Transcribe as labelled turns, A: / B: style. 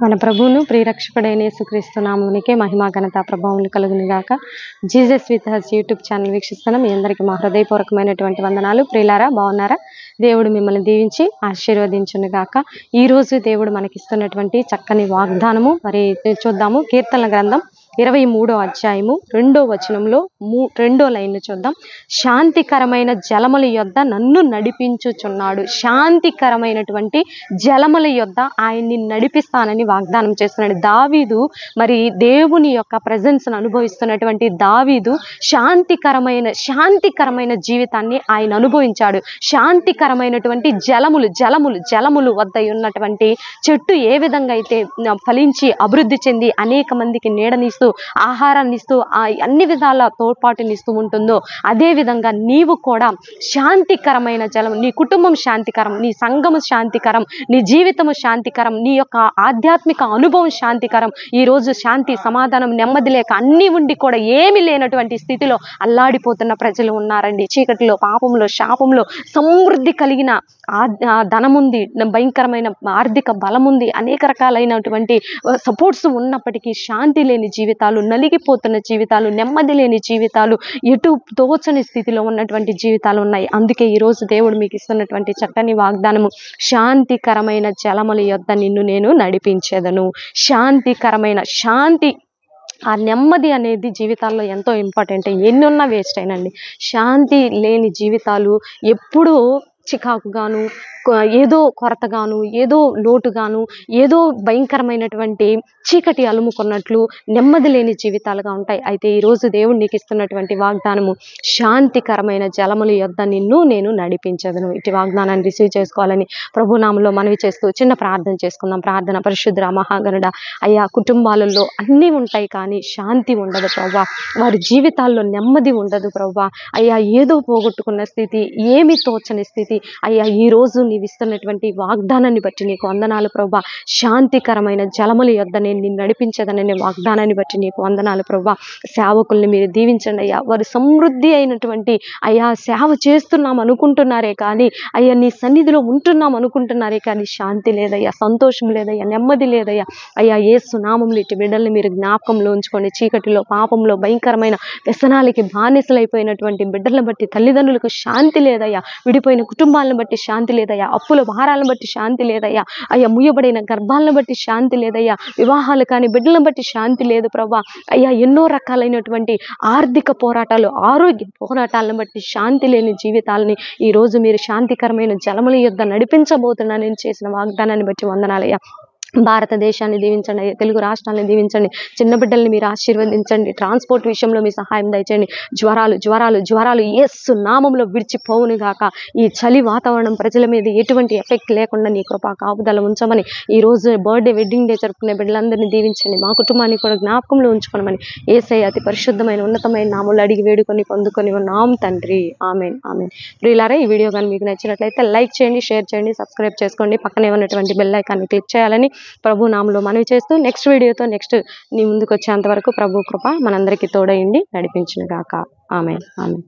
A: మన ప్రభువును ప్రియరక్షకుడైన యేసుక్రీస్తు నామమునికే మహిమ ఘనత ప్రభావములు కలుగును గాక. Jesus with has YouTube channel వీక్షిస్తున్న మీ అందరికీ మా హృదయపూర్వకమైనటువంటి వందనాలు. ప్రియులారా, బాగున్నారా? దేవుడు మిమ్మల్ని దీవించి ఆశీర్వదించును గాక. ఈరోజు దేవుడు మనకిస్తున్నటువంటి చక్కని వాగ్దానము మరి చూద్దాము. కీర్తనల గ్రంథం 23వ అధ్యాయము 2వ వచనంలో 2వ లైన్ చూద్దాం. శాంతికరమైన జలముల యొద్ద నన్ను నడిపించుచున్నాడు. శాంతికరమైనటువంటి జలముల యొద్ద ఆయన్ని నడిపిస్తానని వాగ్దానం చేస్తున్నాడు. దావీదు మరి దేవుని యొక్క ప్రెజెన్స్ను అనుభవిస్తున్నటువంటి దావీదు శాంతికరమైన జీవితాన్ని ఆయన అనుభవించాడు. శాంతికరమైనటువంటి జలములు వద్ద ఉన్నటువంటి చెట్టు ఏ విధంగా అయితే ఫలించి అభివృద్ధి చెంది అనేక మందికి నీడనిస్తూ ఆహారాన్ని ఇస్తూ అన్ని విధాల తోడ్పాటునిస్తూ ఉంటుందో, అదే విధంగా నీవు కూడా శాంతికరమైన జలం, నీ కుటుంబం శాంతికరం, నీ సంఘము శాంతికరం, నీ జీవితము శాంతికరం, నీ యొక్క ఆధ్యాత్మిక అనుభవం శాంతికరం. ఈరోజు శాంతి, సమాధానం, నెమ్మది లేక అన్ని ఉండి కూడా ఏమి లేనటువంటి స్థితిలో అల్లాడిపోతున్న ప్రజలు ఉన్నారండి. చీకటిలో, పాపంలో, శాపంలో సమృద్ధి కలిగిన ధనముంది, భయంకరమైన ఆర్థిక బలముంది, అనేక రకాలైనటువంటి సపోర్ట్స్ ఉన్నప్పటికీ శాంతి లేని జీవితాలు, నలిగిపోతున్న జీవితాలు, నెమ్మది లేని జీవితాలు, ఎటు తోచని స్థితిలో ఉన్నటువంటి జీవితాలు ఉన్నాయి. అందుకే ఈరోజు దేవుడు మీకు ఇస్తున్నటువంటి చక్కని వాగ్దానము, శాంతికరమైన జలముల యొద్ద నిన్ను నేను నడిపించేదను. శాంతి, ఆ నెమ్మది అనేది జీవితాల్లో ఎంతో ఇంపార్టెంట్. ఎన్నున్నా వేస్ట్ అయినండి. శాంతి లేని జీవితాలు ఎప్పుడూ చికాకుగాను, ఏదో కొరతగాను, ఏదో లోటుగాను, ఏదో భయంకరమైనటువంటి చీకటి అలుముకున్నట్లు నెమ్మది లేని జీవితాలుగా ఉంటాయి. అయితే ఈరోజు దేవుడు నీకు ఇస్తున్నటువంటి వాగ్దానము, శాంతికరమైన జలముల యొద్ద నిన్ను నేను నడిపించదను. ఇటు వాగ్దానాన్ని రిసీవ్ చేసుకోవాలని ప్రభునామంలో మనవి చేస్తూ చిన్న ప్రార్థన చేసుకుందాం. ప్రార్థన. పరిశుద్ధ మహాగణుడ, అయ్యా, కుటుంబాలలో అన్నీ ఉంటాయి కానీ శాంతి ఉండదు ప్రభువా. వారి జీవితాల్లో నెమ్మది ఉండదు ప్రభువా. అయ్యా, ఏదో పోగొట్టుకున్న స్థితి, ఏమి తోచని స్థితి. అయ్యా, ఈరోజు నీవు ఇస్తున్నటువంటి వాగ్దానాన్ని బట్టి నీకు వందనాలు ప్రభువా. శాంతికరమైన జలముల యొద్ద నేను నిన్ను నడిపించదననే వాగ్దానాన్ని బట్టి నీకు వందనాలు ప్రభువా. సేవకుల్ని మీరు దీవించండి అయ్యా. వారు సమృద్ధి అయినటువంటి అయ్యా సేవ చేస్తున్నాం అనుకుంటున్నారే కానీ, అయ్యా నీ సన్నిధిలో ఉంటున్నాం అనుకుంటున్నారే కానీ శాంతి లేదయ్యా, సంతోషం లేదయ్యా, నెమ్మది లేదయ్యా. అయ్యా, యేసు నామములో ఇటు బిడ్డల్ని మీరు జ్ఞాపకంలో ఉంచుకోండి. చీకటిలో, పాపంలో, భయంకరమైన వ్యసనాలకి బానిసలైపోయినటువంటి బిడ్డలను బట్టి తల్లిదండ్రులకు శాంతి లేదయ్యా. విడిపోయిన కుటుంబాలను బట్టి శాంతి లేదయ్యా. అప్పుల భారాలను బట్టి శాంతి లేదయ్యా. అయ్యా, ముయ్యబడిన గర్భాలను బట్టి శాంతి లేదయ్యా. వివాహాలు కానీ బిడ్డలను బట్టి శాంతి లేదు ప్రభా. అయ్యా, ఎన్నో రకాలైనటువంటి ఆర్థిక పోరాటాలు, ఆరోగ్య పోరాటాలను బట్టి శాంతి లేని జీవితాలని ఈరోజు మీరు శాంతికరమైన జలముల యొద్ద నడిపించబోతున్నానని చేసిన వాగ్దానాన్ని బట్టి వందనాలయ్యా. భారతదేశాన్ని దీవించండి అయ్యా. తెలుగు రాష్ట్రాలను దీవించండి. చిన్న బిడ్డల్ని మీరు ఆశీర్వదించండి. ట్రాన్స్పోర్ట్ విషయంలో మీ సహాయం దయచేయండి. జ్వరాలు యేసు నామంలో విడిచిపోవును గాక. ఈ చలి వాతావరణం ప్రజల మీద ఎటువంటి ఎఫెక్ట్ లేకుండా నీ కృపా కాపుదల ఉంచమని, ఈరోజు బర్త్డే, వెడ్డింగ్ డే జరుపుకునే బిడ్డలందరినీ దీవించండి. మా కుటుంబాన్ని కూడా జ్ఞాపకంలో ఉంచుకోమని యేసయ్య అతి పరిశుద్ధమైన ఉన్నతమైన నామములో అడిగి వేడుకొని పొందుకొని ఉన్నాం తండ్రి. ఆమేన్, ఆమేన్. ప్రియులారా, ఈ వీడియో కానీ మీకు నచ్చినట్లయితే లైక్ చేయండి, షేర్ చేయండి, సబ్స్క్రైబ్ చేసుకోండి. పక్కనే ఉన్నటువంటి బెల్ ఐకాన్ని క్లిక్ చేయాలని ప్రభు నామములో మనవి చేస్తూ నెక్స్ట్ వీడియోతో నీ ముందుకు వచ్చేంత వరకు ప్రభు కృప మనందరికీ తోడైండి నడిపించును గాక. ఆమేన్, ఆమేన్.